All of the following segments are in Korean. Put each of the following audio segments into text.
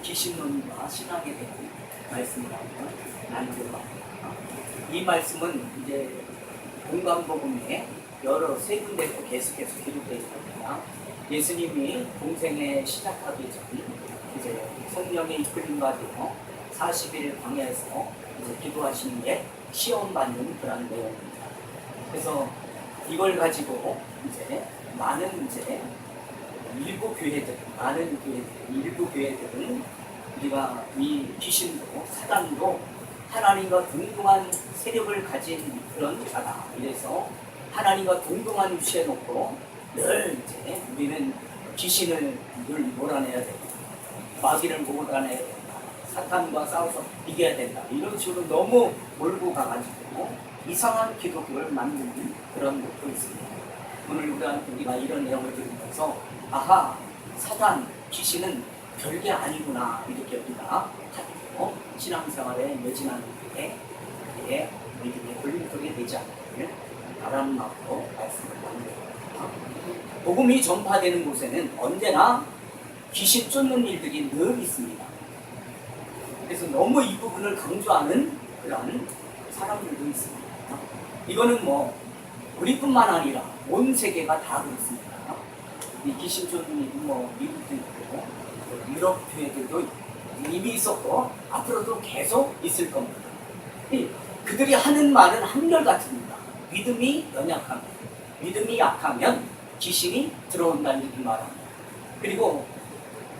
귀신론과 신앙에 대한 말씀을 나누려고 합니다. 이 말씀은 이제 공강복음에 여러 세 군데서 계속해서 기록되어 있습니다. 예수님이 공생에 시작하기 전 이제 성령의 이끌림 가지고 40일 광야에서 이제 기도하시는 게 시험받는 그런 내용입니다. 그래서 이걸 가지고 이제 많은 이제 일부 교회들은 우리가 이 귀신도 사단도 하나님과 동등한 세력을 가진 그런 자다. 이래서 하나님과 동등한 위치에 놓고 늘 이제 우리는 귀신을 늘 몰아내야 된다. 마귀를 몰아내야 된다. 사탄과 싸워서 이겨야 된다. 이런 식으로 너무 몰고 가가지고 이상한 기독교를 만드는 그런 것도 있습니다. 오늘 우리가 이런 내용을 들으면서 아하, 사단, 귀신은 별게 아니구나 이렇게 우리가 가지고 신앙생활에 매진하는 게 그게 믿음의 걸림돌이 되지 않기를 바라는 마음으로 말씀을 나누려고 합니다. 복음이 전파되는 곳에는 언제나 귀신 쫓는 일들이 늘 있습니다. 그래서 너무 이 부분을 강조하는 그런 사람들도 있습니다. 이거는 뭐 우리뿐만 아니라 온 세계가 다 그렇습니다. 이 귀신 쫓는 일이 뭐 미국도 있고 유럽 교회들도 이미 있었고 앞으로도 계속 있을 겁니다. 그들이 하는 말은 한결같습니다. 믿음이 약하면 귀신이 들어온다는 얘기 말합니다. 그리고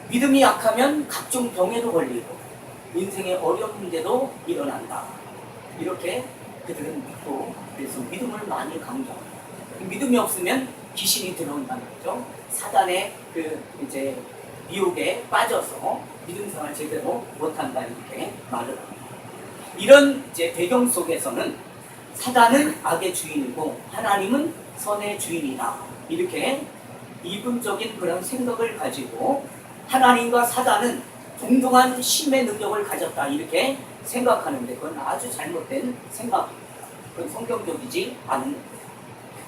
믿음이 약하면 각종 병에도 걸리고 인생의 어려운 문제도 일어난다. 이렇게 그들은 믿고 그래서 믿음을 많이 강조합니다. 믿음이 없으면 귀신이 들어온다는 거죠. 사단의 그 이제 미혹에 빠져서 믿음 생활 제대로 못한다 이렇게 말을 합니다. 이런 이제 배경 속에서는 사단은 악의 주인이고 하나님은 선의 주인이다. 이렇게 이분적인 그런 생각을 가지고 하나님과 사단은 동등한 힘의 능력을 가졌다 이렇게 생각하는데 그건 아주 잘못된 생각입니다. 그건 성경적이지 않은 겁니다.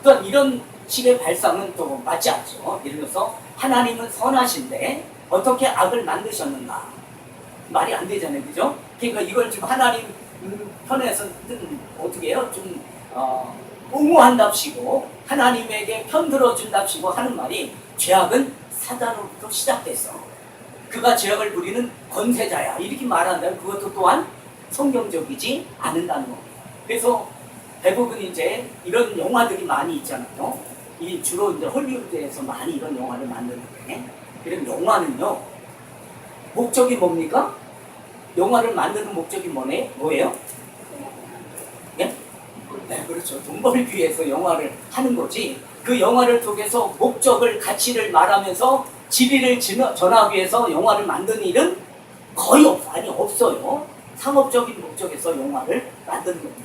또한 이런 식의 발상은 또 맞지 않죠. 예를 들어서 하나님은 선하신데 어떻게 악을 만드셨는가 말이 안 되잖아요, 그죠? 그러니까 이걸 지금 하나님 편에서는 어떻게 해요? 좀 옹호한답시고 하나님에게 편들어준답시고 하는 말이 죄악은 사단으로부터 시작됐어. 그가 죄악을 부리는 권세자야 이렇게 말한다면 그것도 또한 성경적이지 않는다는 겁니다. 그래서 대부분 이제 이런 영화들이 많이 있잖아요. 이 주로 이제 헐리우드에서 많이 이런 영화를 만드는데 이런 영화는요 목적이 뭡니까? 영화를 만드는 목적이 뭐예요? 네? 네, 그렇죠. 돈 벌기 위해서 영화를 하는 거지. 그 영화를 통해서 목적을, 가치를 말하면서 진리를 전하기 위해서 영화를 만드는 일은 거의 없어요. 상업적인 목적에서 영화를 만드는 겁니다.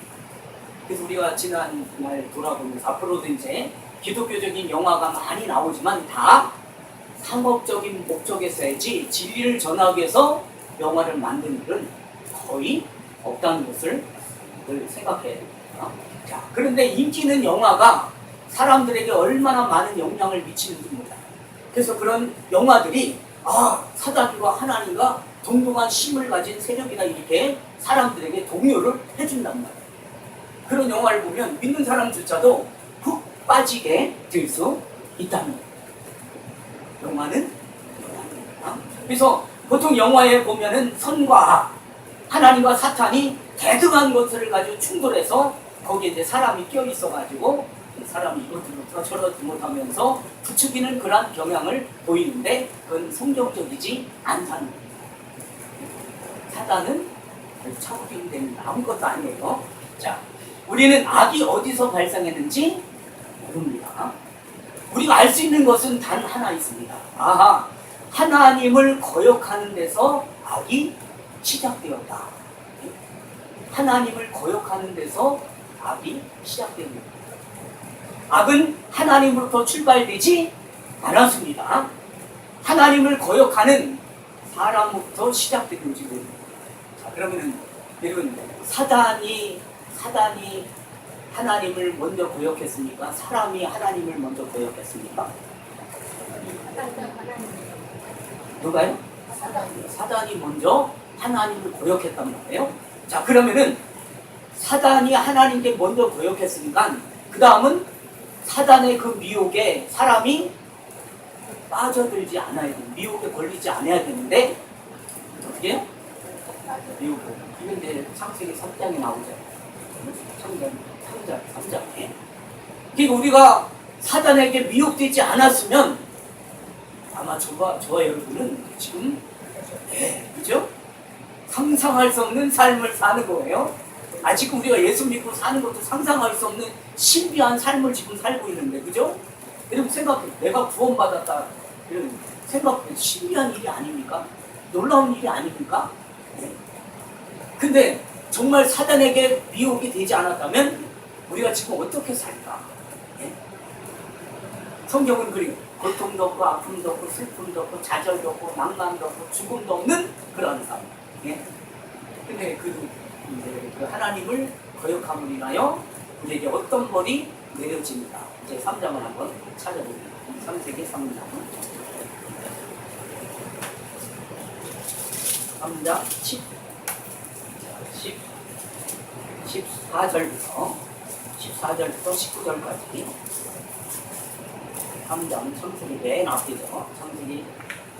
그래서 우리가 지난 날 돌아보면서 앞으로도 이제 기독교적인 영화가 많이 나오지만 다 상업적인 목적에서야지 진리를 전하기 위해서 영화를 만드는 일은 거의 없다는 것을 늘 생각해야 됩니다. 자, 그런데 인기 있는 영화가 사람들에게 얼마나 많은 영향을 미치는지 몰라요. 그래서 그런 영화들이 사단과 하나님과 동등한 힘을 가진 세력이다 이렇게 사람들에게 동요를 해준단 말이에요. 그런 영화를 보면 믿는 사람조차도 푹 빠지게 될 수 있다는 거예요. 영화는 영화입니다. 그래서 보통 영화에 보면은 선과 악, 하나님과 사탄이 대등한 것을 가지고 충돌해서 거기에 이제 사람이 껴 있어가지고 사람이 이것도 못하고 저것도 못하면서 부추기는 그런 경향을 보이는데 그건 성경적이지 않다는 겁니다. 사단은 참기 때문에 아무것도 아니에요. 자, 우리는 악이 어디서 발생했는지 모릅니다. 우리가 알 수 있는 것은 단 하나 있습니다. 하나님을 거역하는 데서 악이 시작되었다. 하나님을 거역하는 데서 악이 시작됩니다. 악은 하나님으로부터 출발되지 않았습니다. 하나님을 거역하는 사람으로부터 시작되는지 모릅니다. 자, 그러면은 여러분 사단이 하나님을 먼저 거역했습니까? 사람이 하나님을 먼저 거역했습니까? 누가요? 사단이 먼저 하나님을 거역했단 말이에요. 자, 그러면은 사단이 하나님께 먼저 거역했으니까 그 다음은 사단의 그 미혹에 사람이 빠져들지 않아야 돼. 미혹에 걸리지 않아야 되는데 어떻게 해요? 미혹. 이건 이제 창세기 3장에 나오죠. 3장에. 그러니까 우리가 사단에게 미혹되지 않았으면 아마 저와 여러분은 지금 그죠? 상상할 수 없는 삶을 사는 거예요. 지금 우리가 예수 믿고 사는 것도 상상할 수 없는 신비한 삶을 지금 살고 있는데, 그죠? 여러분 생각해, 내가 구원받았다. 이런 생각해, 신비한 일이 아닙니까? 놀라운 일이 아닙니까? 근데 정말 사단에게 미혹이 되지 않았다면 우리가 지금 어떻게 살까? 성경은 그리고 고통도 없고 아픔도 없고 슬픔도 없고 좌절도 없고 낭만도 없고 죽음도 없는 그런 삶. 근데 그 하나님을 거역함으로 인하여 우리에게 어떤 벌이 내려집니다. 이제 3장을 한번 찾아봅니다. 창세기 3장. 3장 14절부터 19절까지 3장 창세기 맨 앞이죠. 창세기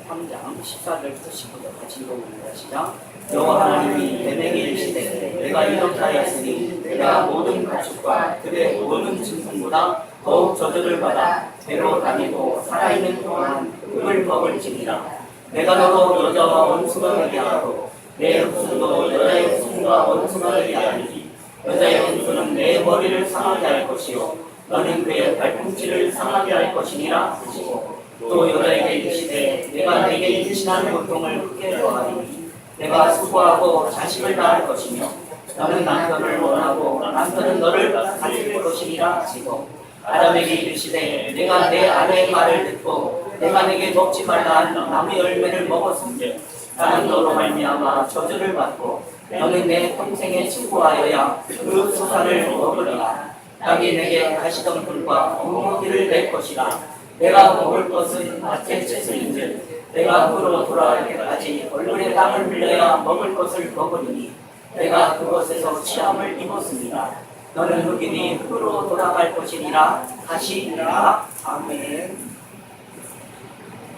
3장 14절부터 19절 같이 읽어봅니다. 시작. 여호와 하나님이 뱀에게 이르시되 내가 이렇게 하였으니 내가 모든 가축과 들의 모든 짐승보다 더욱 저주를 받아 배로 다니고 살아있는 동안 흙을 먹을지니라. 내가 너도 여자와 원수가 되게 하고 내 후손도 여자의 후손과 원수가 되게 하리니 여자의 원수는 내 머리를 상하게 할 것이요 너는 그의 발꿈치를 상하게 할 것이니라 하시고 또 여자에게 이르시되 내가 네게 임신하는 고통을 크게 더하리니 내가 수고하고 자식을 낳을 것이며 너는 남편을 원하고 남편은 너를 가질 것이니라 하시고 아담에게 이르시되 내가 내 아내의 말을 듣고 내가 내게 먹지 말라 한 나무의 열매를 먹었은즉 나는 너로 말미암아 저주를 받고 너는 내 평생에 수고하여야 그 소산을 먹으리라. 땅이 내게 가시덤불과 엉망이를 낼 것이라. 내가 먹을 것은 밭의 채소인즉 내가 흙으로 돌아갈 때까지 얼굴에 땀을 흘려야 먹을 것을 먹으리니 내가 그곳에서 취함을 입었습니다. 너는 흙이니 흙으로 돌아갈 것이니라 하시니라. 아멘.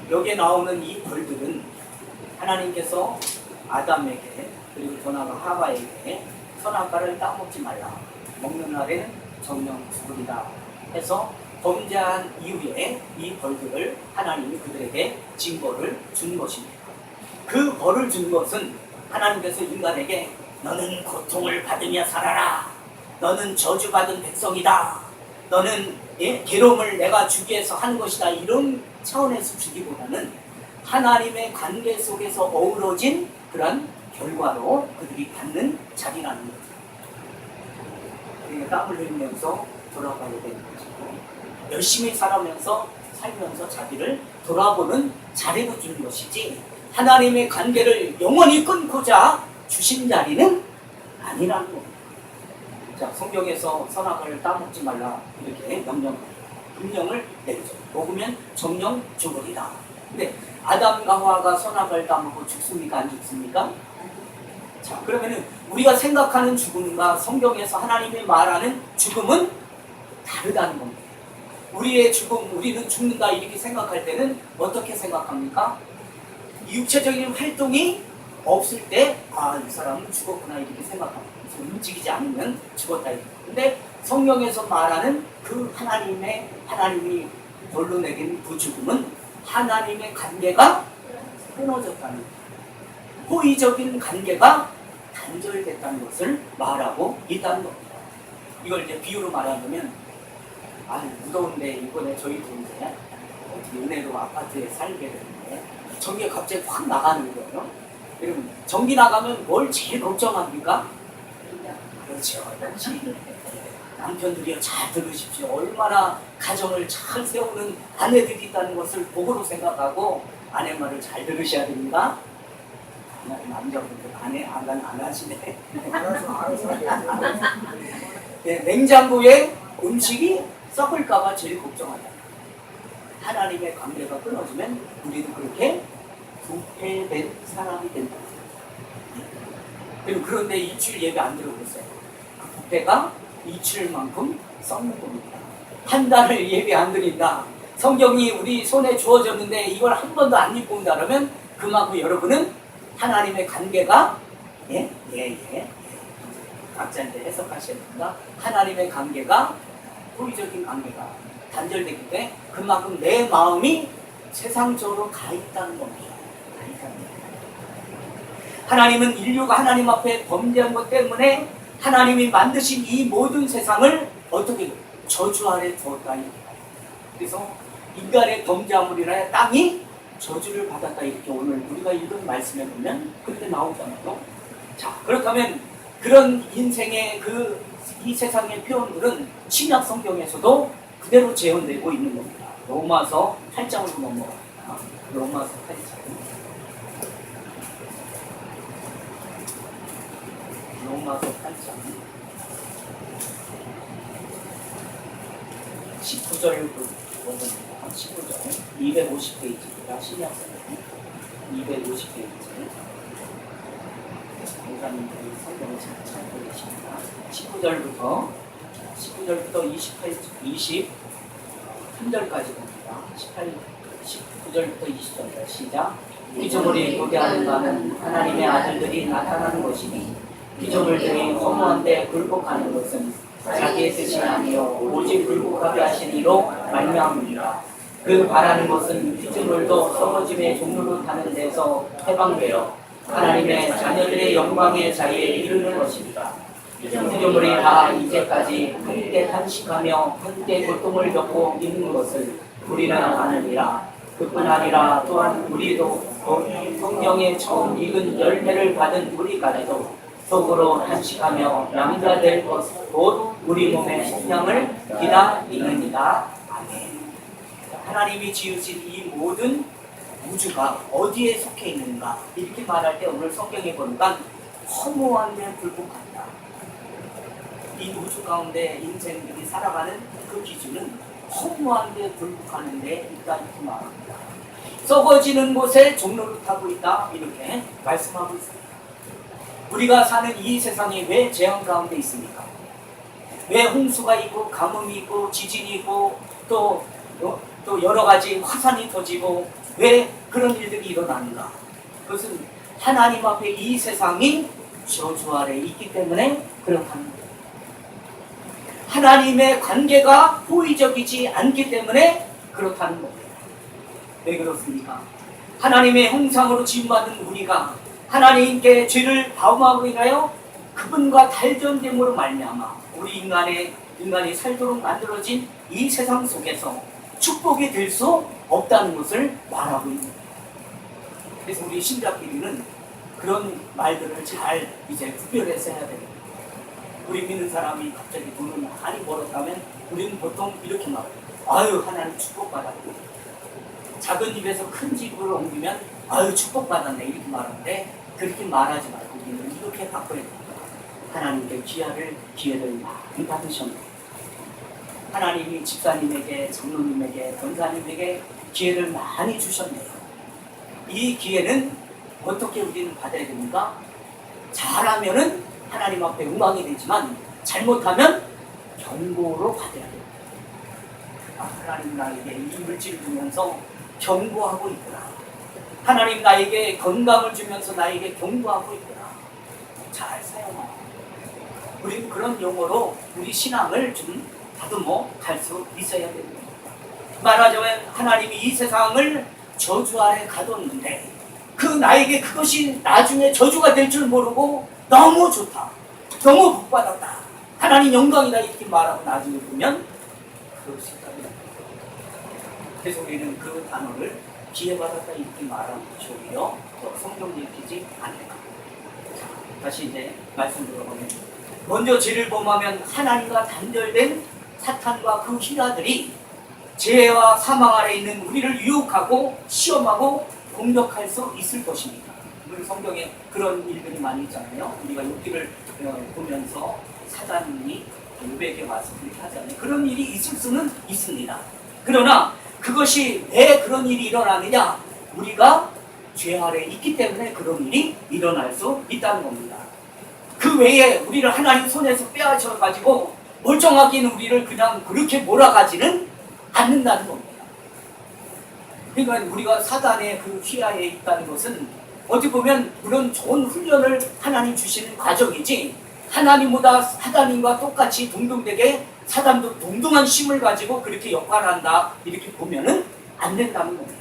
여기에 나오는 이 벌들은 하나님께서 아담에게 그리고 더 나아가 하와에게 선악과를 따먹지 말라. 먹는 날에는 정령 죽으리라 해서 범죄한 이후에 이 벌들을 하나님이 그들에게 징벌을 준 것입니다. 그 벌을 준 것은 하나님께서 인간에게 너는 고통을 받으며 살아라. 너는 저주받은 백성이다. 너는 괴로움을 내가 주기 위해서 하는 것이다. 이런 차원에서 주기보다는 하나님의 관계 속에서 어우러진 그런 결과로 그들이 받는 자리라는 거죠. 그러니까 땀을 흘리면서 돌아가야 되는 것이고 열심히 살면서 자기를 돌아보는 자리로 주는 것이지 하나님의 관계를 영원히 끊고자 주신 자리는 아니라는 겁니다. 자, 성경에서 선악과를 따먹지 말라 이렇게 금령을 내리죠. 먹으면 정령 죽으리라. 근데 아담과 하와가 선악과를 따먹고 죽습니까? 안 죽습니까? 자, 그러면은 우리가 생각하는 죽음과 성경에서 하나님이 말하는 죽음은 다르다는 겁니다. 우리의 죽음, 우리는 죽는다 이렇게 생각할 때는 어떻게 생각합니까? 육체적인 활동이 없을 때, 이 사람은 죽었구나 이렇게 생각합니다. 움직이지 않으면 죽었다 이렇게. 근데 성경에서 말하는 그 하나님이 벌로 내린 그 죽음은 하나님의 관계가 끊어졌다는 거예요. 호의적인 관계가 단절됐다는 것을 말하고 있다는 겁니다. 이걸 이제 비유로 말하면 무더운데 이번에 저희도 이제 어떻게 은혜로 아파트에 살게 되는데 전기가 갑자기 확 나가는 거예요. 여러분 전기 나가면 뭘 제일 걱정합니까? 그렇죠. 남편들이요 잘 들으십시오. 얼마나 가정을 잘 세우는 아내들이 있다는 것을 복으로 생각하고 아내 말을 잘 들으셔야 됩니다. 남자분들 안 하시네. 네, 냉장고에 음식이 썩을까봐 제일 걱정한다. 하나님의 관계가 끊어지면 우리도 그렇게 부패된 사람이 된다. 그리고 그런데 이출 예배 안 들어보세요. 그 부패가 이출만큼 썩는 겁니다. 한 달을 예배 안 드린다. 성경이 우리 손에 주어졌는데 이걸 한 번도 안 입고 온다 그러면 그만큼 여러분은 하나님의 관계가 각자 이제 해석하셔야 됩니다. 하나님의 관계가 호의적인 관계가 단절되기 때문에 그만큼 내 마음이 세상적으로 가 있다는 겁니다. 하나님은 인류가 하나님 앞에 범죄한 것 때문에 하나님이 만드신 이 모든 세상을 어떻게 저주 아래 두었다. 그래서 인간의 범죄함으로 인하여 땅이 저주를 받았다. 이렇게 오늘 우리가 읽은 말씀에 보면 그렇게 나오잖아요. 자, 그렇다면 그런 인생의 이 세상의 표현들은 신약 성경에서도 그대로 재현되고 있는 겁니다. 로마서 8장으로 넘어갑니다. 로마서 8장. 로마서 8장 19절부터 보겠습니다. 19절 250페이지입니다. 신약 성경 250페이지. 목사님들이 성경을 잘 보고 계십니다. 19절부터 23절까지 봅니다. 19절부터 20절까지 시작. 피조물이 도대하는 바는 하나님의 아들들이 나타나는 것이니 피조물들이 허무한데 굴복하는 것은 자기의 뜻이 아니요 오직 굴복하게 하신 이로 말미암으리라. 그 바라는 것은 피조물도 썩어짐의 종로로 타는 데서 해방되어 하나님의 자녀들의 영광의 자리에 이르는 것입니다. 피조물이 다 이제까지 함께 탄식하며 함께 고통을 겪고 있는 것을 우리는 아느니라. 그뿐 아니라 또한 우리도 성경에 처음 읽은 열매를 받은 우리까지도 속으로 탄식하며 양자될 것 곧 우리 몸의 식량을 기다리느니라. 아멘. 하나님이 지으신 이 모든 우주가 어디에 속해 있는가 이렇게 말할 때 오늘 성경에 보니까 허무한데 굴복한다. 이 우주 가운데 인생들이 살아가는 그 기준은 허무한데 굴복하는데 있다 이렇게 말합니다. 썩어지는 곳에 종로를 타고 있다 이렇게 말씀하고 있습니다. 우리가 사는 이 세상이 왜 재앙 가운데 있습니까? 왜 홍수가 있고 가뭄이 있고 지진이 있고 또 여러 가지 화산이 터지고 왜 그런 일들이 일어나는가? 그것은 하나님 앞에 이 세상이 저주 아래 있기 때문에 그렇다는 거예요. 하나님의 관계가 호의적이지 않기 때문에 그렇다는 거예요. 왜 그렇습니까? 하나님의 형상으로 지음받은 우리가 하나님께 죄를 범함으로 인하여 그분과 단절됨으로 말미암아 우리 인간이 살도록 만들어진 이 세상 속에서 축복이 될 수 없다는 것을 말하고 있는 거예요. 그래서 우리 신자끼리는 그런 말들을 잘 이제 구별해서 해야 됩니다. 우리 믿는 사람이 갑자기 돈을 많이 벌었다면 우리는 보통 이렇게 말해요. 아유 하나님 축복받았고, 작은 집에서 큰 집으로 옮기면 아유 축복받았네 이렇게 말하는데 그렇게 말하지 말고 우리는 이렇게 바꿔야 됩니다. 하나님께 기회를 많이 받으셨네요. 하나님이 집사님에게, 장로님에게, 권사님에게 기회를 많이 주셨네요. 이 기회는 어떻게 우리는 받아야 됩니까? 잘하면은 하나님 앞에 영광이 되지만 잘못하면 경고로 받아야 됩니다. 하나님 나에게 이 물질을 주면서 경고하고 있구나. 하나님 나에게 건강을 주면서 나에게 경고하고 있구나. 잘 사용하고. 우리는 그런 용어로 우리 신앙을 좀 다듬어 갈 수 있어야 됩니다. 말하자면 하나님이 이 세상을 저주 아래 가뒀는데 그 나에게 그것이 나중에 저주가 될 줄 모르고 너무 좋다, 너무 복받았다, 하나님 영광이다 이렇게 말하고 나중에 보면 그럴 수 있다는 거예요. 그래서 우리는 그 단어를 기회받았다 이렇게 말하는 것이 오히려 더 성경 읽히지 않을까. 다시 이제 말씀 들어보면 먼저 죄를 범하면 하나님과 단절된 사탄과 그 희라들이 죄와 사망 아래 있는 우리를 유혹하고 시험하고 공격할 수 있을 것입니다. 우리 성경에 그런 일들이 많이 있잖아요. 우리가 욥기를 보면서 사단이 욥에게 와서 그렇게 하잖아요. 그런 일이 있을 수는 있습니다. 그러나 그것이 왜 그런 일이 일어나느냐? 우리가 죄 아래 있기 때문에 그런 일이 일어날 수 있다는 겁니다. 그 외에 우리를 하나님 손에서 빼앗아가지고 멀쩡하게 우리를 그냥 그렇게 몰아가지는 않는다는 겁니다. 그러니까 우리가 사단의 그 휘하에 있다는 것은 어떻게 보면 물론 좋은 훈련을 하나님 주시는 과정이지, 하나님과 똑같이 동등되게 사단도 동등한 힘을 가지고 그렇게 역할을 한다 이렇게 보면은 안 된다는 겁니다.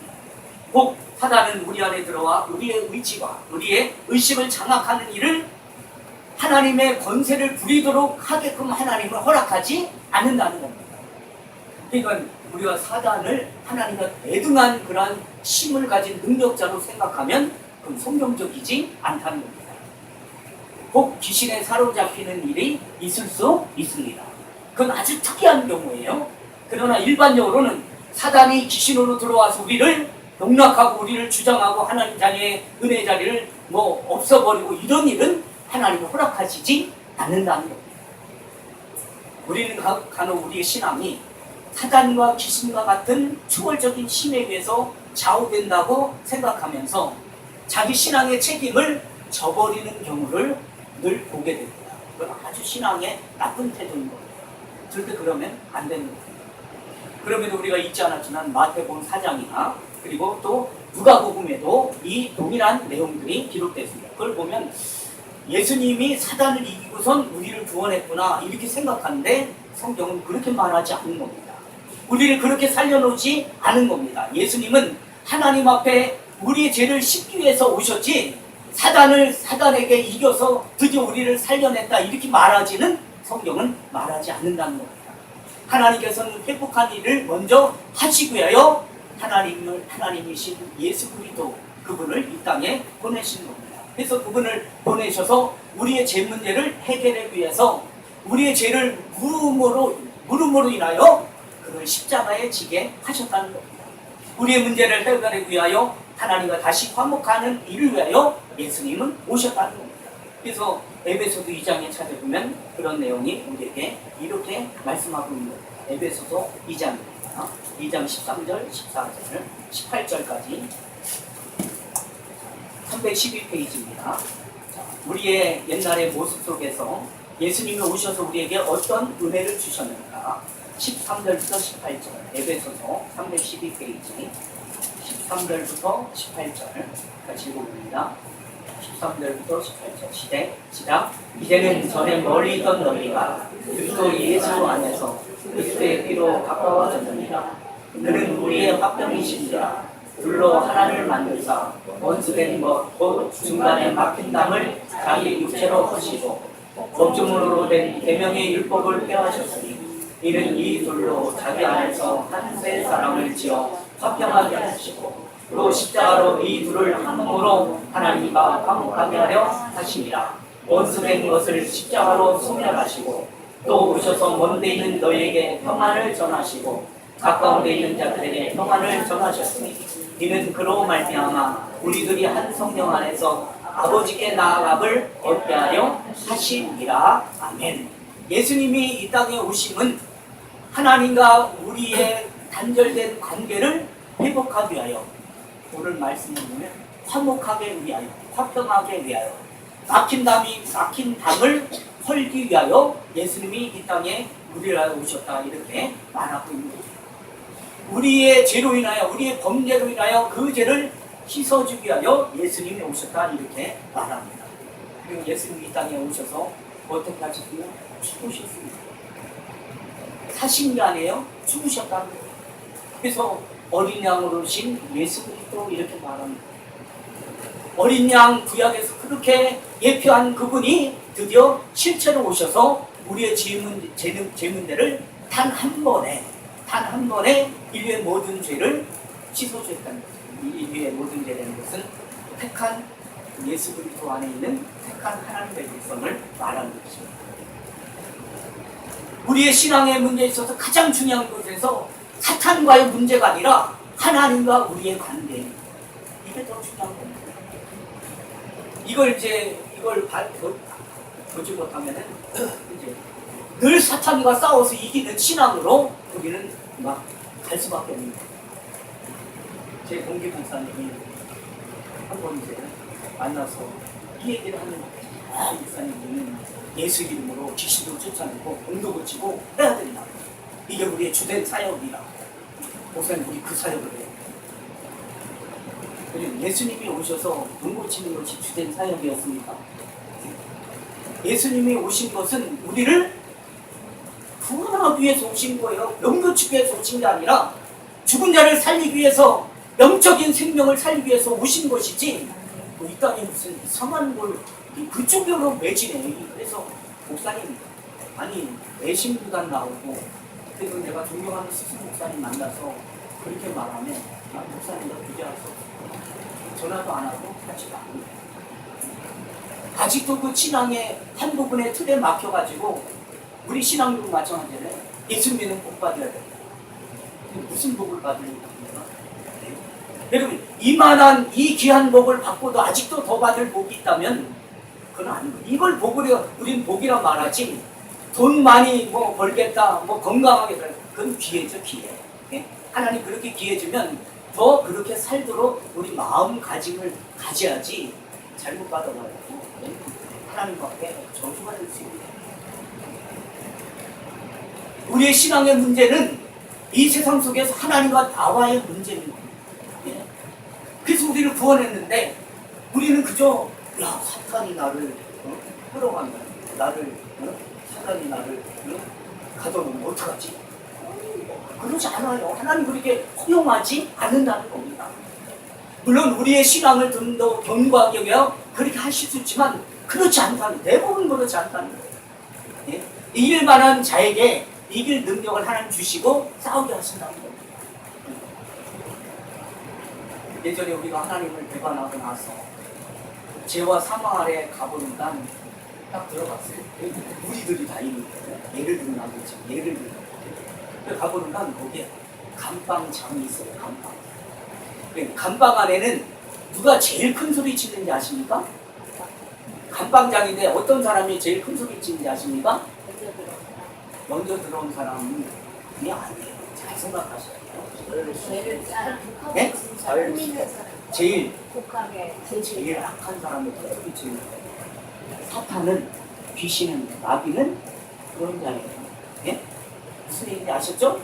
꼭 사단은 우리 안에 들어와 우리의 의지와 우리의 의식을 장악하는 일을 하나님의 권세를 부리도록 하게끔 하나님은 허락하지 않는다는 겁니다. 그러니까 우리가 사단을 하나님과 대등한 그러한 힘을 가진 능력자로 생각하면 그건 성경적이지 않다는 겁니다. 꼭 귀신에 사로잡히는 일이 있을 수 있습니다. 그건 아주 특이한 경우예요. 그러나 일반적으로는 사단이 귀신으로 들어와서 우리를 농락하고 우리를 주장하고 하나님 자녀의 은혜 자리를 없어버리고 이런 일은 하나님이 허락하시지 않는다는 겁니다. 우리는 간혹 우리의 신앙이 사단과 귀신과 같은 초월적인 힘에 의해서 좌우된다고 생각하면서 자기 신앙의 책임을 져버리는 경우를 늘 보게 됩니다. 그건 아주 신앙의 나쁜 태도인 겁니다. 절대 그러면 안 되는 겁니다. 그러면 우리가 잊지 않았지만 마태복음 4장이나 그리고 또 누가복음에도 이 동일한 내용들이 기록됐습니다. 그걸 보면 예수님이 사단을 이기고선 우리를 구원했구나 이렇게 생각하는데 성경은 그렇게 말하지 않는 겁니다. 우리를 그렇게 살려놓지 않은 겁니다. 예수님은 하나님 앞에 우리의 죄를 씻기 위해서 오셨지 사단에게 이겨서 드디어 우리를 살려냈다 이렇게 말하지는 성경은 말하지 않는다는 겁니다. 하나님께서는 회복한 일을 먼저 하시기 위하여 하나님이신 예수 그리스도 그분을 이 땅에 보내신 겁니다. 그래서 그분을 보내셔서 우리의 죄 문제를 해결하기 위해서 우리의 죄를 물음으로 인하여 그를 십자가에 지게 하셨다는 겁니다. 우리의 문제를 해결하기 위하여 하나님과 다시 화목하는 일을 위하여 예수님은 오셨다는 겁니다. 그래서 에베소서 2장에 찾아보면 그런 내용이 우리에게 이렇게 말씀하고 있는 겁니다. 에베소서 2장입니다. 2장 13절, 14절, 18절까지 312페이지입니다. 우리의 옛날의 모습 속에서 예수님이 오셔서 우리에게 어떤 은혜를 주셨는가. 13절부터 18절, 에베소서 312페이지 13절부터 18절 같이 읽어봅니다. 13절부터 18절 시작. 이제는 전에 멀리 있던 너희가 그리스도 예수 안에서 그리스도의 피로 가까워졌느니라. 그는 우리의 화평이시니라. 둘로 하나를 만들사 원수된 것 곧 중간에 막힌 담을 자기 육체로 허시고 법조문으로 된 계명의 율법을 폐하셨으니 이는 이 둘로 자기 안에서 한 세 사람을 지어 화평하게 하시고 또 십자가로 이 둘을 한 몸으로 하나님과 화목하게 하려 하심이라. 원수된 것을 십자가로 소멸하시고 또 오셔서 먼 데 있는 너희에게 평안을 전하시고 가까운 데 있는 자들에게 평안을 전하셨으니 이는 그로 말미암아 우리들이 한 성령 안에서 아버지께 나아감을 얻게 하려 하심이라. 아멘. 예수님이 이 땅에 오심은 하나님과 우리의 단절된 관계를 회복하기 위하여, 오늘 말씀을 보면 화목하게 위하여, 화평하게 위하여, 막힌 담을 헐기 위하여 예수님이 이 땅에 우리를 오셨다 이렇게 말하고 있는 거죠. 우리의 죄로 인하여, 우리의 범죄로 인하여 그 죄를 씻어주기 위하여 예수님이 오셨다 이렇게 말합니다. 그리고 예수님이 이 땅에 오셔서 어떻게 하셨어요? 죽으셨습니다. 사신 게 아니에요? 죽으셨다는 거예요. 그래서 어린 양으로 오신 예수 그리스도 이렇게 말합니다. 어린 양 구약에서 그렇게 예표한 그분이 드디어 실체로 오셔서 우리의 죄 문제를 단 한 번에 인류의 모든 죄를 씻어주었다는 거죠. 인류의 모든 죄라는 것은 택한 예수 그리스도 안에 있는 택한 하나님의 백성을 말하는 것입니다. 우리의 신앙의 문제에 있어서 가장 중요한 것에서 사탄과의 문제가 아니라 하나님과 우리의 관계입니다. 이게 더 중요한 겁니다. 이걸 보지 못하면은 이제 늘 사탄과 싸워서 이기는 신앙으로 우리는 막 갈 수밖에 없는 거예요. 제 동기 목사님이 한번 이제 만나서 이 얘기를 하는 거예요. 아, 목사님은 예수 이름으로 귀신도 쫓아내고 병도 고치고 해야 된다. 이게 우리의 주된 사역이라. 목사님 우리 그 사역을 해요. 그리고 예수님이 오셔서 병 고치는 것이 주된 사역이었습니까? 예수님이 오신 것은 우리를 구원하기 위해서 오신 거예요. 병 고치기 위해서 오신 게 아니라 죽은 자를 살리기 위해서, 영적인 생명을 살리기 위해서 오신 것이지, 뭐 이 땅에 무슨 이상한 걸 그쪽으로 매지네. 그래서 목사님, 아니 외신부단 나오고, 그래서 내가 존경하는 스승 목사님 만나서 그렇게 말하면, 아, 목사님과 교제할 수 없어. 전화도 안 하고 같이 가고. 아직도 그 신앙의 한 부분의 틀에 막혀가지고, 우리 신앙도 마찬가지잖아요. 예수 믿는 복 받아야 돼. 무슨 복을 받으려고 합니까? 여러분, 이만한 이 귀한 복을 받고도 아직도 더 받을 복이 있다면 그건 아닌 거예요. 이걸 복으로 우리는 복이라 말하지, 돈 많이 뭐 벌겠다, 뭐 건강하게 살, 그건 기회죠, 기회. 예? 하나님 그렇게 기회 주면 더 그렇게 살도록 우리 마음가짐을 가져야지, 잘못 받아가지고 하나님 앞에 저주받을 수 있는. 우리의 신앙의 문제는 이 세상 속에서 하나님과 나와의 문제인 겁니다. 예? 그래서 우리를 구원했는데, 우리는 그저 야, 사탄이 나를 끌어간다, 나를 사탄이 나를 가둬놓으면 어떡하지? 그러지 않아요. 하나님 그렇게 허용하지 않는다는 겁니다. 물론 우리의 신앙을 좀 더 견고하게 하여 그렇게 하실 수 있지만 그렇지 않다는, 대부분 그렇지 않다는 거예요. 예? 이길 만한 자에게 이길 능력을 하나님 주시고 싸우게 하신다는 겁니다. 예전에 우리가 하나님을 배반하고 나서 죄와 사망 아래 가보는 간 딱 들어갔어요. 우리들이 다 있는 거예요. 예를 들면 나겠죠. 예를 들면 가보는 간 거기에 감방장이 있어요. 감방. 감방 안에는 누가 제일 큰 소리 치는지 아십니까? 감방장인데 어떤 사람이 제일 큰 소리 치는지 아십니까? 먼저 들어온 사람은 그게 아니에요. 잘 생각하셔야 돼요. 네? 제일 악한 사람이 큰 소리 치는 거예요. 사탄은, 귀신은, 마귀는 그런 자예요. 예? 무슨 얘기인지 아셨죠?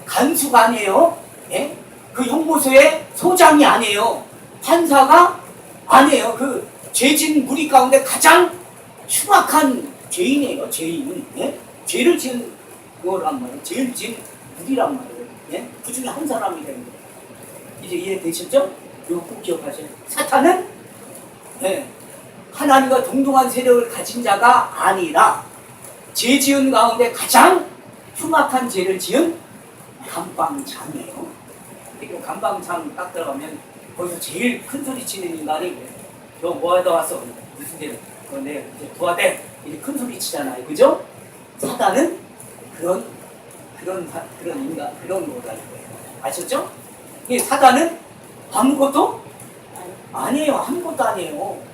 간수가 아니에요. 예? 그 형무소의 소장이 아니에요. 판사가 아니에요. 그 죄진 무리 가운데 가장 흉악한 죄인이에요. 죄인은. 예? 죄를 지은 그거란 말이에요. 죄를 지은 무리란 말이에요. 예? 그 중에 한 사람이 되는 거예요. 이제 이해되셨죠? 이거 꼭 기억하세요. 사탄은 하나님과 동등한 세력을 가진 자가 아니라 죄 지은 가운데 가장 흉악한 죄를 지은 감방장이에요. 그리고 감방장 딱 들어가면 거기서 제일 큰 소리 치는 인간이, 너 뭐하다 왔어? 무슨 죄? 내가 이제 도와대. 이렇게 큰 소리 치잖아요. 그죠? 사단은 그런 인간, 그런 거라는 거예요. 아셨죠? 이 사단은 아무것도 아니에요. 아무것도 아니에요.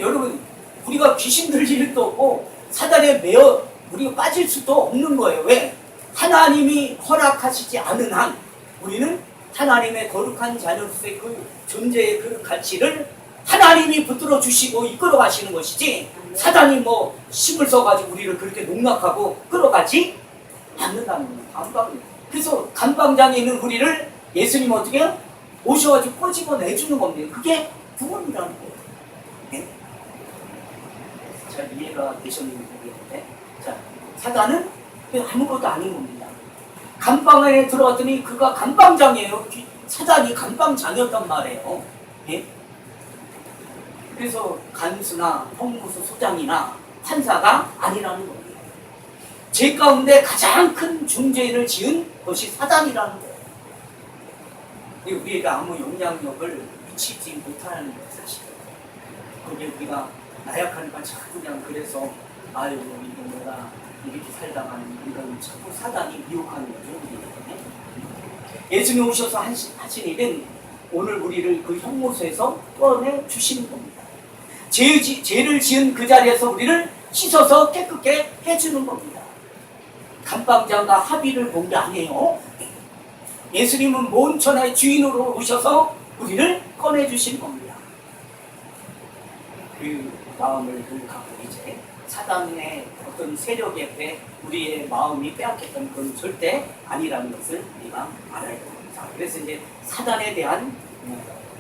여러분, 우리가 귀신 들릴 일도 없고 사단에 매여 우리가 빠질 수도 없는 거예요. 왜? 하나님이 허락하시지 않은 한 우리는 하나님의 거룩한 자녀로서의 그 존재의 그 가치를 하나님이 붙들어 주시고 이끌어 가시는 것이지, 사단이 뭐 힘을 써가지고 우리를 그렇게 농락하고 끌어가지 않는다는 거예요. 감방. 그래서 감방장에 있는 우리를 예수님 어떻게 해요? 오셔가지고 꼬집어내주는 겁니다. 그게 구원이라는 거예요. 네? 잘 이해가 되셨는지 모르겠는데, 자, 사단은 아무것도 아닌 겁니다. 감방 안에 들어갔더니 그가 감방장이에요. 사단이 감방장이었단 말이에요. 예? 그래서 간수나 형무소 소장이나 판사가 아니라는 겁니다. 죄 가운데 가장 큰 중죄를 지은 것이 사단이라는 거예요. 우리가 아무 영향력을 미치지 못하는 사실이에요. 거기에 우리가 나약하니까 자꾸 그냥 그래서 아유 이거 내가 이렇게 살다가는 이런 자꾸 사단이 미혹하는 거죠. 예수님이 오셔서 하신 일은 오늘 우리를 그 형무소에서 꺼내 주시는 겁니다. 죄를 지은 그 자리에서 우리를 씻어서 깨끗게 해주는 겁니다. 감방장과 합의를 본 게 아니에요. 예수님은 모든 천하의 주인으로 오셔서 우리를 꺼내주신 겁니다. 그 마음을 갖고 이제 사단의 어떤 세력에 우리의 마음이 빼앗겼던 건 절대 아니라는 것을 우리가 알아야 됩니다. 그래서 이제 사단에 대한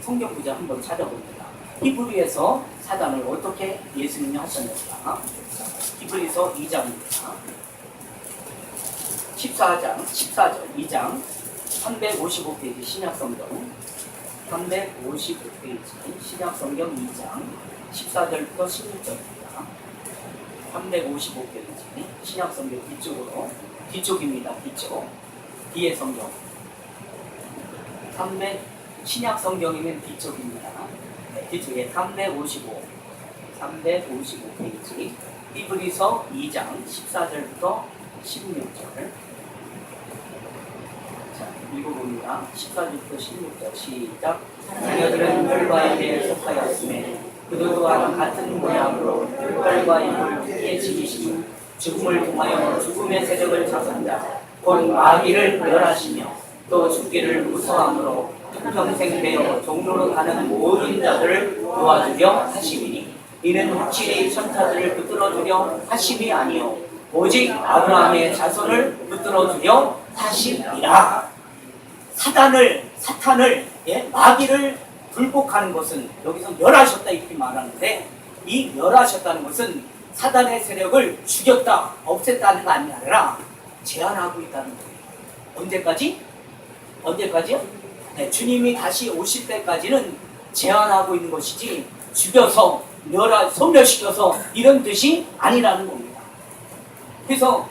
성경 구절 한번 찾아봅니다. 히브리에서 사단을 어떻게 예수님이 하셨는가? 히브리서 2장입니다. 14절 2장 355페이지 신약성경 355페이지 신약성경 2장 14절부터 16절입니다. 355페이지 신약성경 뒤쪽입니다. 뒤에 성경 신약성경이면 뒤쪽입니다. 뒤쪽에 355페이지 히브리서 2장 14절부터 16절 읽어봅니다. 14절부터 16절 시작. 자녀들은 별과에게 속하였으며 그도 또한 같은 모양으로 별과 입을 크게 지니시고 죽음을 통하여 죽음의 세력을 잡는다. 곧 마귀를 멸하시며 또 죽기를 무서함으로 평생 되어 종로로 가는 모든 자들을 도와주려 하심이니 이는 확실히 천사들을 붙들어주려 하심이 아니요 오직 아브라함의 자손을 붙들어주려 하심이라. 사탄을 마귀를 불복하는 것은 여기서 멸하셨다 이렇게 말하는데, 이 멸하셨다는 것은 사단의 세력을 죽였다 없앴다는 거 아니라 제한하고 있다는 거예요. 언제까지요? 네, 주님이 다시 오실 때까지는 제한하고 있는 것이지 죽여서 소멸시켜서 이런 뜻이 아니라는 겁니다. 그래서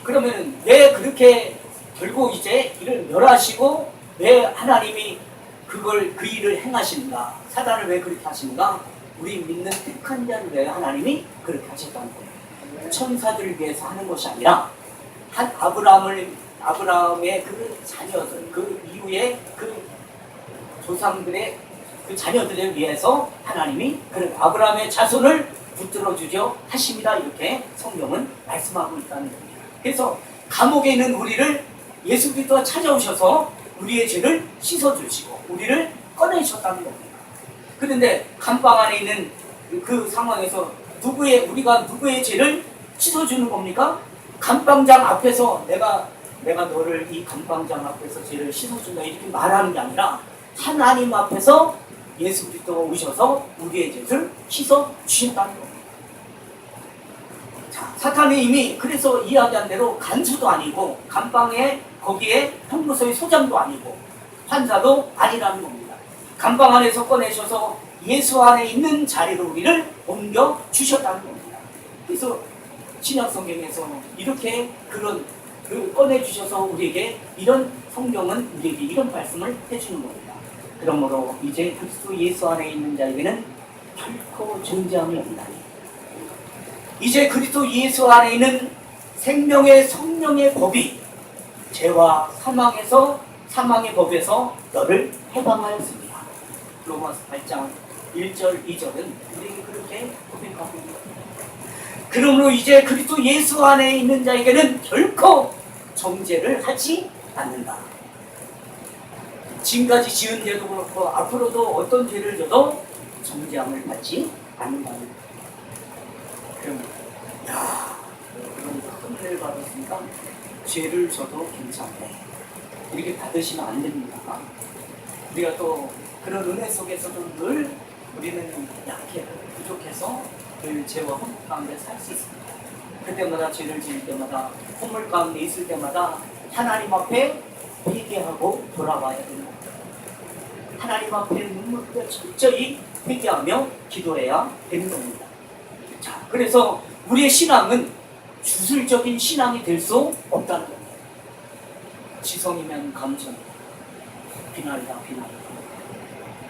그러면 왜 그렇게 결국 이제 이를 멸하시고 왜 하나님이 그 일을 행하시는가? 사단을 왜 그렇게 하시는가? 우리 믿는 택한 자를 왜 하나님이 그렇게 하셨다는 거예요. 천사들을 위해서 하는 것이 아니라 한 아브라함의 그 자녀들, 그 이후에 그 조상들의 그 자녀들을 위해서 하나님이 그 아브라함의 자손을 붙들어주려 하심이다, 이렇게 성경은 말씀하고 있다는 겁니다. 그래서 감옥에 있는 우리를 예수 그리스도가 찾아오셔서 우리의 죄를 씻어주시고 우리를 꺼내셨다는 겁니다. 그런데 감방 안에 있는 그 상황에서 우리가 누구의 죄를 씻어주는 겁니까? 감방장 앞에서 내가 너를 이 감방장 앞에서 죄를 씻어준다 이렇게 말하는 게 아니라 하나님 앞에서 예수 그리스도가 오셔서 우리의 죄를 씻어주신다는 겁니다. 자, 사탄이 이미 그래서 이야기한 대로 간수도 아니고 감방에 거기에 형무소의 소장도 아니고 판사도 아니라는 겁니다. 감방 안에서 꺼내셔서 예수 안에 있는 자리로 우리를 옮겨 주셨다는 겁니다. 그래서 신약성경에서 이렇게 꺼내 주셔서 우리에게 이런 성경은 우리에게 이런 말씀을 해주는 겁니다. 그러므로 이제 그리스도 예수 안에 있는 자에게는 결코 존재함이 없나니 이제 그리스도 예수 안에 있는 생명의 성령의 법이 죄와 사망의 법에서 너를 해방하였습니다. 로마서 8장 1절 2절은 우리에게 그렇게 고백하고 있습니다. 그러므로 이제 그리스도 예수 안에 있는 자에게는 결코 정죄를 하지 않는다. 지금까지 지은 죄도 그렇고 앞으로도 어떤 죄를 져도 정죄함을 받지 않는다는 거예요. 그러면 그런 은혜를 받았으니까 죄를 져도 괜찮네 이렇게 받으시면 안 됩니다. 우리가 또 그런 은혜 속에서도 늘 우리는 약해 부족해서 늘 죄와 허물 가운데 살 수 있습니다. 그때마다 죄를 지을 때마다 허물 가운데 있을 때마다 하나님 앞에 회개하고 돌아와야 되는 겁니다. 하나님 앞에 눈물로 철저히 회개하며 기도해야 되는 겁니다. 자, 그래서 우리의 신앙은 주술적인 신앙이 될 수 없다는 겁니다. 지성이면 감천, 비난이다.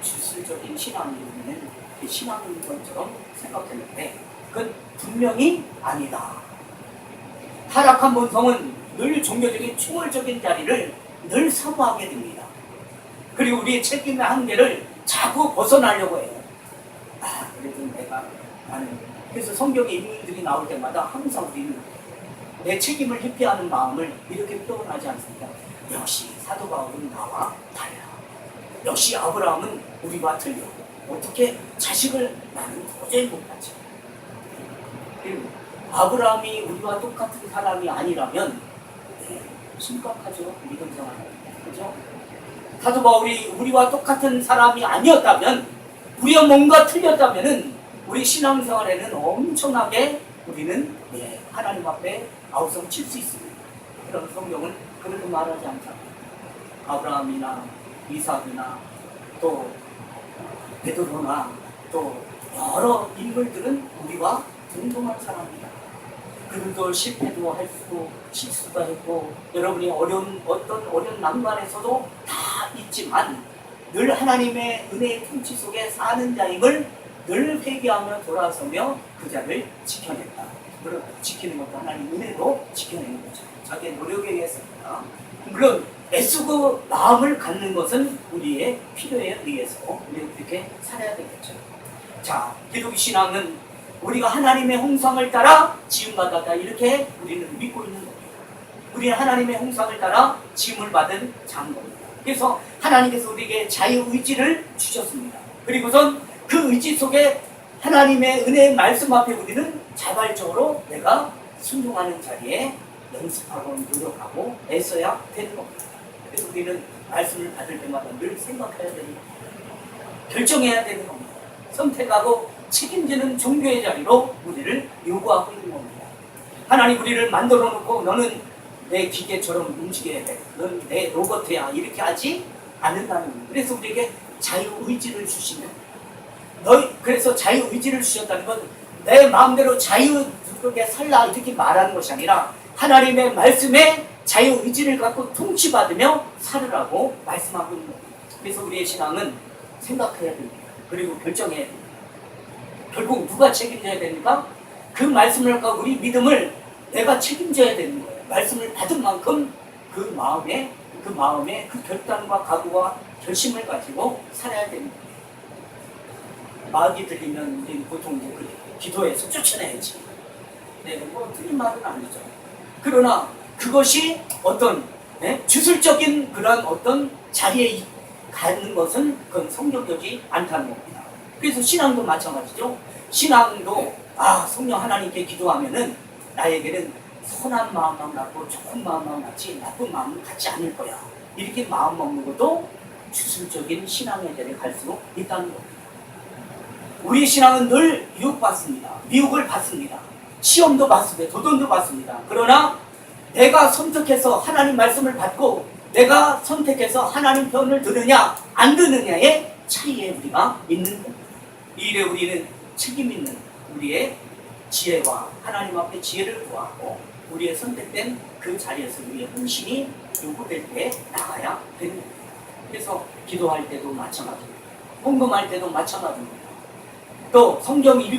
주술적인 신앙이면 신앙인 것처럼 생각했는데 그건 분명히 아니다. 타락한 본성은 늘 종교적인 충월적인 자리를 늘 사모하게 됩니다. 그리고 우리의 책임의 한계를 자꾸 벗어나려고 해요. 그래도 그래서 성경에 인물들이 나올 때마다 항상 우리는 내 책임을 회피하는 마음을 이렇게 표현하지 않습니까? 역시 사도 바울은 나와 달라. 역시 아브라함은 우리와 틀려. 어떻게 자식을 나는 도저히 못 갖지. 그리고 아브라함이 우리와 똑같은 사람이 아니라면 심각하죠. 믿음 생활. 그죠? 사도 바울이 우리와 똑같은 사람이 아니었다면, 우리가 뭔가 틀렸다면은 우리 신앙생활에는 엄청나게 우리는 하나님 앞에 아우성 칠 수 있습니다. 그런 성경은 그렇게 말하지 않잖아요. 아브라함이나 이삭이나 또 베드로나 또 여러 인물들은 우리와 동등한 사람이다. 그들도 실패도 했고 실수도 했고 여러분이 어려운 난관에서도 다 있지만 늘 하나님의 은혜의 통치 속에 사는 자임을 늘 회개하며 돌아서며 그 자를 지켜냈다. 물론 지키는 것도 하나님 은혜로 지켜내는 거죠. 자기의 노력에 의해서입니다. 물론 애쓰고 마음을 갖는 것은 우리의 필요에 의해서 우리가 그렇게 살아야 되겠죠. 자, 기독교 신앙은 우리가 하나님의 홍상을 따라 지음받았다, 이렇게 우리는 믿고 있는 겁니다. 우리는 하나님의 홍상을 따라 지음을 받은 자인 겁니다. 그래서 하나님께서 우리에게 자유의지를 주셨습니다. 그리고선 그 의지 속에 하나님의 은혜의 말씀 앞에 우리는 자발적으로 내가 순종하는 자리에 연습하고 노력하고 애써야 되는 겁니다. 그래서 우리는 말씀을 받을 때마다 늘 생각해야 되는 겁니다. 결정해야 되는 겁니다. 선택하고 책임지는 종교의 자리로 우리를 요구하고 있는 겁니다. 하나님 우리를 만들어 놓고 너는 내 기계처럼 움직여야 돼, 넌 내 로봇이야, 이렇게 하지 않는다는 겁니다. 그래서 우리에게 자유의지를 주시는, 그래서 자유의지를 주셨다는 건 내 마음대로 자유롭게 살라 이렇게 말하는 것이 아니라 하나님의 말씀에 자유의지를 갖고 통치받으며 살으라고 말씀하고 있는 겁니다. 그래서 우리의 신앙은 생각해야 됩니다. 그리고 결정해야 됩니다. 결국 누가 책임져야 됩니까? 그 말씀을 갖고 우리 믿음을 내가 책임져야 되는 거예요. 말씀을 받은 만큼 그 마음에 그 결단과 각오와 결심을 가지고 살아야 됩니다. 마귀 들리면 우리는 보통 이제 기도해서 쫓아내야지. 뭐 틀린 말은 아니죠. 그러나 그것이 어떤 주술적인 그런 어떤 자리에 가는 것은 그건 성경적이지 않다는 겁니다. 그래서 신앙도 마찬가지죠. 신앙도 성령 하나님께 기도하면은 나에게는 선한 마음만 갖고 좋은 마음만 갖지 나쁜 마음은 갖지 않을 거야, 이렇게 마음 먹는 것도 주술적인 신앙의 자리에 갈수록 있다는 겁니다. 우리 신앙은 늘 유혹받습니다. 미혹을 받습니다. 시험도 받습니다. 도전도 받습니다. 그러나 내가 선택해서 하나님 말씀을 받고 내가 선택해서 하나님 편을 들으냐 안 들으냐의 차이에 우리가 있는 겁니다. 이 일에 우리는 책임 있는 우리의 지혜와 하나님 앞에 지혜를 구하고 우리의 선택된 그 자리에서 우리의 헌신이 요구될 때 나가야 되는 겁니다. 그래서 기도할 때도 마찬가지입니다. 헌금할 때도 마찬가지입니다. 또 성경 읽을